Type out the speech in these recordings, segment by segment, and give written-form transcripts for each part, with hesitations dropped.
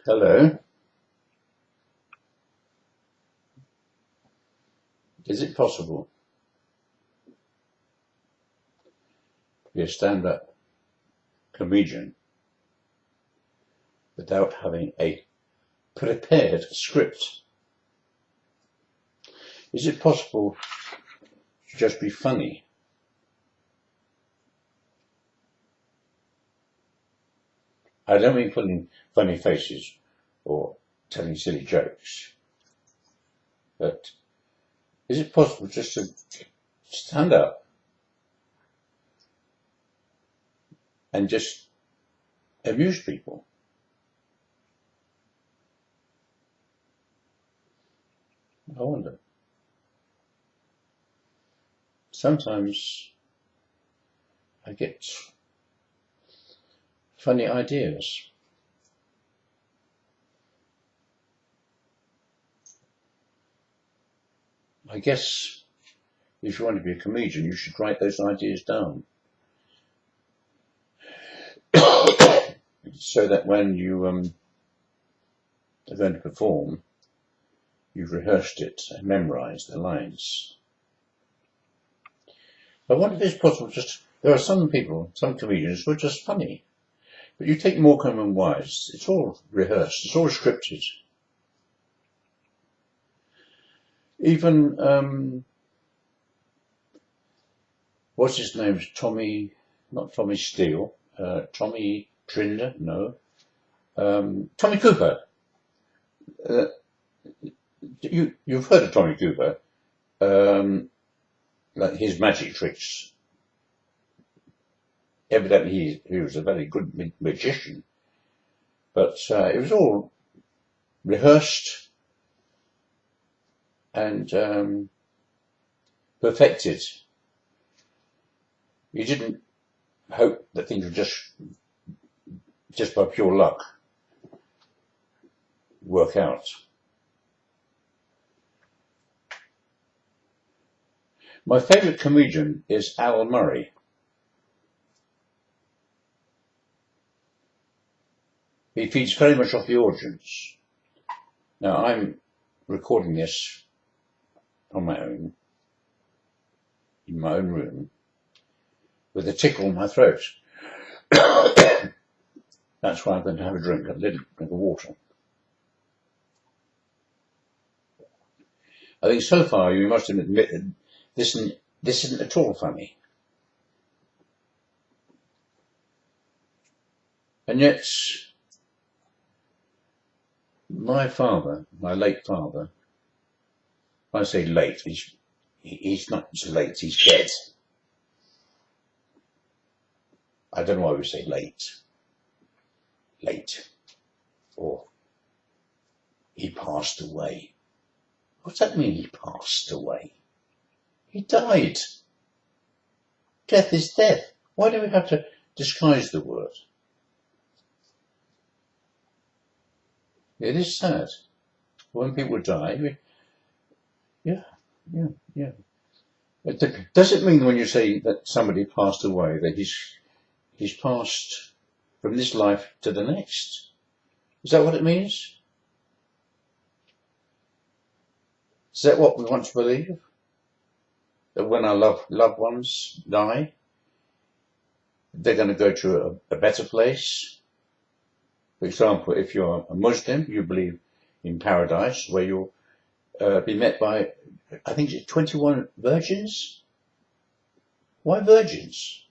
Hello. Is it possible to be a stand-up comedian without having a prepared script? Is it possible to just be funny? I don't mean putting funny faces or telling silly jokes, but is it possible just to stand up and just amuse people? I wonder. Sometimes I get funny ideas. I guess if you want to be a comedian, you should write those ideas down so that when you are going to perform, you've rehearsed it and memorized the lines. I wonder if it's possible there are some people, some comedians who are just funny, but you take Morecambe and Wise, it's all rehearsed, it's all scripted. Even, what's his name? Tommy, not Tommy Steele, Tommy Trinder, no. Tommy Cooper. You've heard of Tommy Cooper, like his magic tricks. Evidently he was a very good magician, but it was all rehearsed and perfected. You didn't hope that things would just by pure luck work out. My favourite comedian is Al Murray. He feeds very much off the audience. Now I'm recording this on my own, in my own room, with a tickle in my throat. That's why I'm going to have a little drink of water. I think so far you must have admitted this isn't at all funny. And yet, my father, my late father, I say late, he's not so late, he's dead. I don't know why we say late, or he passed away. What's that mean, he passed away? He died. Death is death. Why do we have to disguise the word? It is sad. When people die, yeah. Does it mean when you say that somebody passed away that he's passed from this life to the next? Is that what it means? Is that what we want to believe? That when our loved ones die, they're going to go to a better place? For example, if you're a Muslim, you believe in paradise, where you'll be met by, I think it's 21 virgins? Why virgins?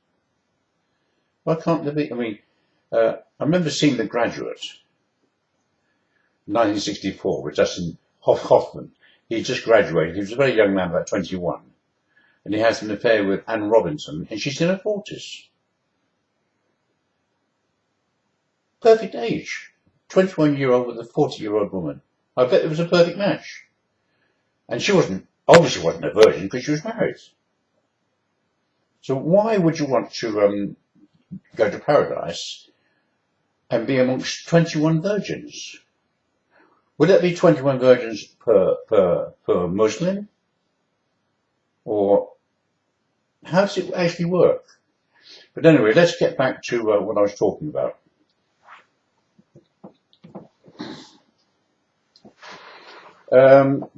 Why can't there be? I mean, I remember seeing The Graduate, 1964, with Dustin Hoffman. He just graduated. He was a very young man, about 21. And he has an affair with Anne Robinson, and she's in her 40s. Perfect age. 21-year-old with a 40-year-old woman. I bet it was a perfect match. And she obviously wasn't a virgin because she was married. So why would you want to go to paradise and be amongst 21 virgins? Would that be 21 virgins per Muslim? Or how does it actually work? But anyway, let's get back to what I was talking about. When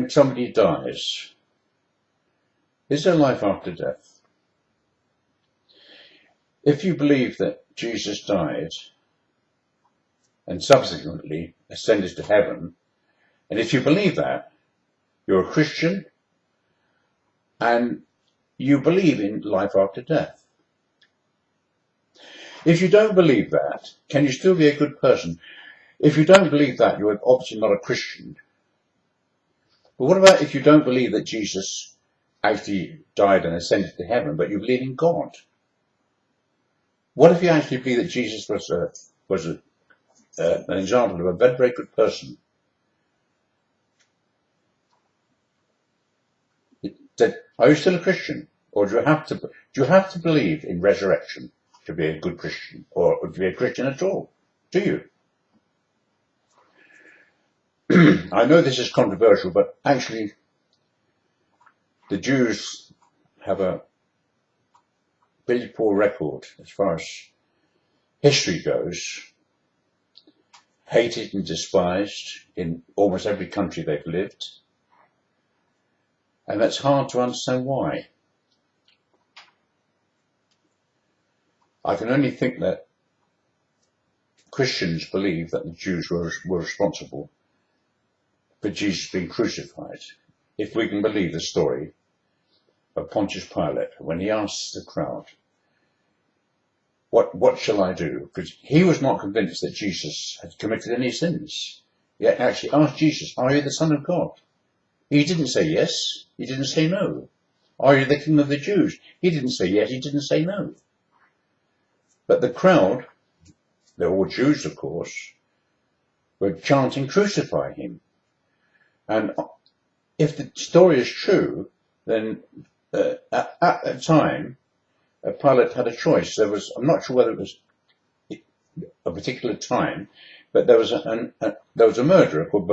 somebody dies, is there life after death? If you believe that Jesus died and subsequently ascended to heaven, and if you believe that, you're a Christian and you believe in life after death. If you don't believe that, can you still be a good person? If you don't believe that, you're obviously not a Christian. But what about if you don't believe that Jesus actually died and ascended to heaven, but you believe in God? What if you actually believe that Jesus was an example of a very, very good person? Are you still a Christian, or do you have to believe in resurrection to be a good Christian, or to be a Christian at all? Do you? I know this is controversial, but actually the Jews have a pretty poor record as far as history goes, hated and despised in almost every country they've lived, and that's hard to understand why. I can only think that Christians believe that the Jews were responsible for Jesus being crucified. If we can believe the story of Pontius Pilate, when he asks the crowd, what shall I do? Because he was not convinced that Jesus had committed any sins. He actually asked Jesus, are you the Son of God? He didn't say yes, he didn't say no. Are you the King of the Jews? He didn't say yes, he didn't say no. But the crowd, they're all Jews of course, were chanting, crucify him. And if the story is true, then at the time, Pilate had a choice. I'm not sure whether it was a particular time, but there was a murderer called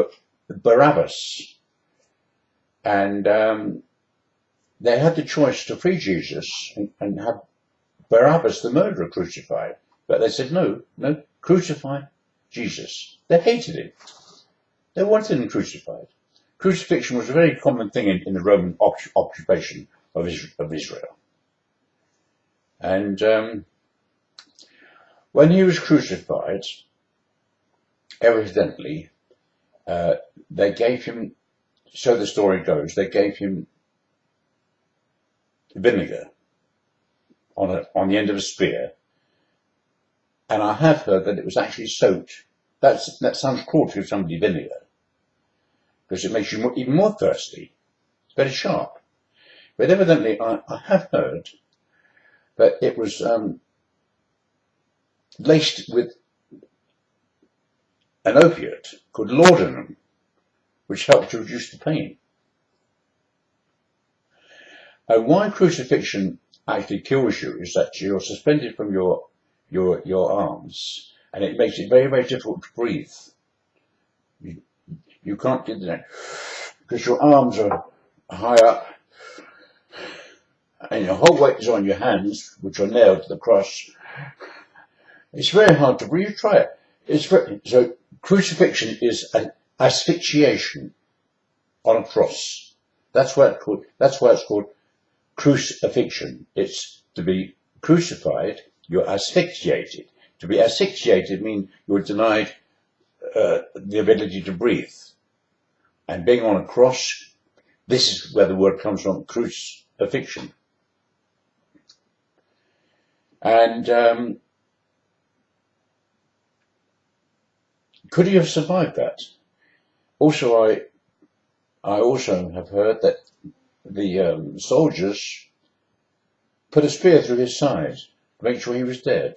Barabbas. And they had the choice to free Jesus and have Barabbas, the murderer, crucified. But they said, no, crucify Jesus. They hated him. They wanted him crucified. Crucifixion was a very common thing in the Roman occupation of Israel. And when he was crucified, evidently, they gave him, so the story goes, they gave him vinegar on the end of a spear. And I have heard that it was actually soaked. That sounds cruel to give somebody vinegar, because it makes you even more thirsty. It's very sharp. But evidently, I have heard that it was laced with an opiate called laudanum, which helped to reduce the pain. And why crucifixion actually kills you is that you're suspended from your arms, and it makes it very, very difficult to breathe. You can't do that because your arms are high up and your whole weight is on your hands, which are nailed to the cross. It's very hard to breathe. Try it. So crucifixion is an asphyxiation on a cross. That's why it's called crucifixion. It's to be crucified, you're asphyxiated. To be asphyxiated means you're denied the ability to breathe. And being on a cross, this is where the word comes from, crucifixion. And could he have survived that? Also, I also have heard that the soldiers put a spear through his side to make sure he was dead.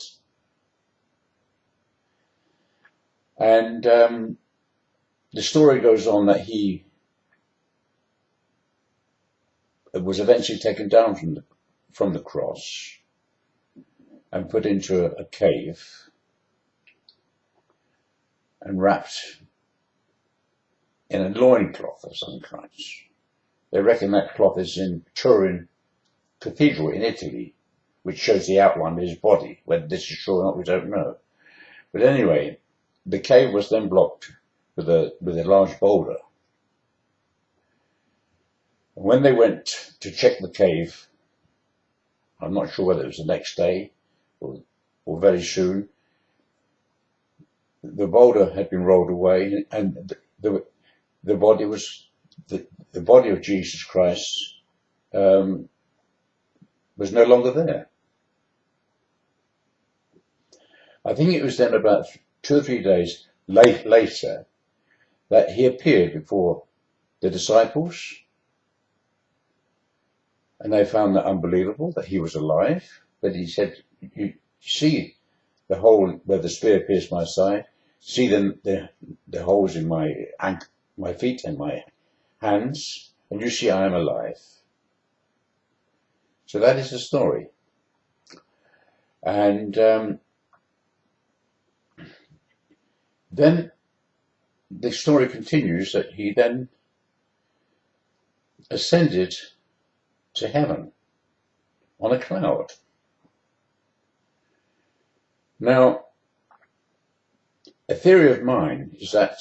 And the story goes on that he was eventually taken down from the cross and put into a cave and wrapped in a loincloth of some kind. They reckon that cloth is in Turin Cathedral in Italy, which shows the outline of his body. Whether this is true or not, we don't know. But anyway, the cave was then blocked with a large boulder. And when they went to check the cave, I'm not sure whether it was the next day or very soon, the boulder had been rolled away, and the body was the body of Jesus Christ was no longer there. I think it was then about 2 or 3 days later that he appeared before the disciples, and they found that unbelievable, that he was alive. But he said, "You see the hole where the spear pierced my side, see the holes in my feet and my hands, and you see I am alive." So that is the story. And then the story continues that he then ascended to heaven on a cloud. Now, a theory of mine is that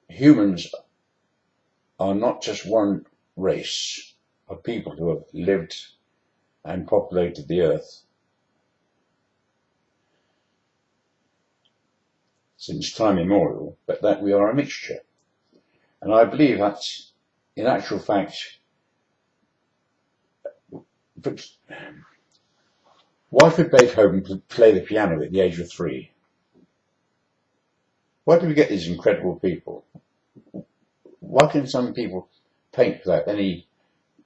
humans are not just one race of people who have lived and populated the earth since time immemorial, but that we are a mixture. And I believe that, in actual fact, why should Beethoven play the piano at the age of 3? Why do we get these incredible people? Why can some people paint without any,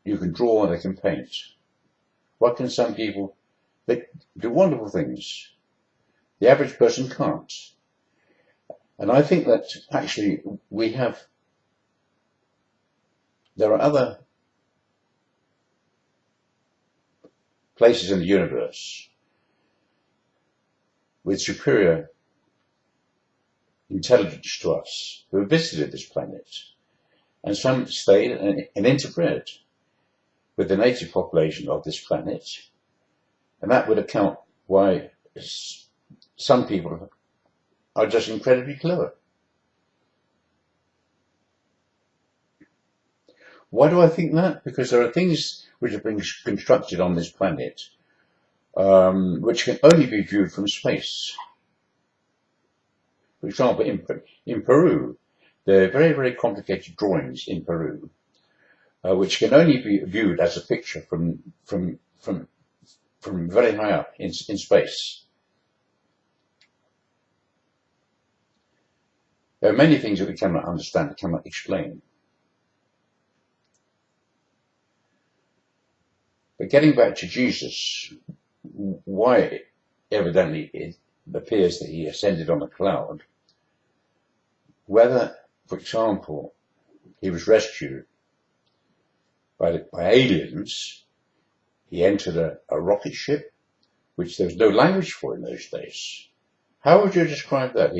you can draw and they can paint? Why can some people, they do wonderful things? The average person can't. And I think that actually there are other places in the universe with superior intelligence to us who have visited this planet, and some stayed and interbred with the native population of this planet, and that would account why some people are just incredibly clever. Why do I think that? Because there are things which have been constructed on this planet which can only be viewed from space. For example, in Peru, there are very, very complicated drawings in Peru, which can only be viewed as a picture from very high up in space. There are many things that we cannot understand, cannot explain. But getting back to Jesus, why evidently it appears that he ascended on a cloud, whether, for example, he was rescued by aliens, he entered a rocket ship, which there was no language for in those days. How would you describe that?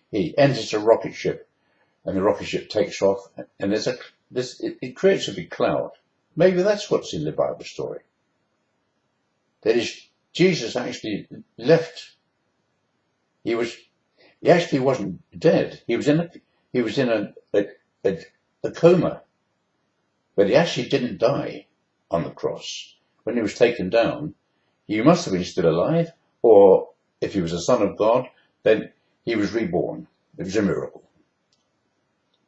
He enters a rocket ship, and the rocket ship takes off, and it creates a big cloud. Maybe that's what's in the Bible story. That is, Jesus actually left. He actually wasn't dead. He was in a coma, but he actually didn't die on the cross. When he was taken down, he must have been still alive, or if he was the Son of God, then he was reborn. It was a miracle.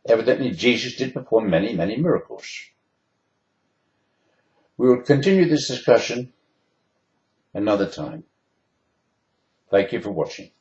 Evidently, Jesus did perform many, many miracles. We will continue this discussion another time. Thank you for watching.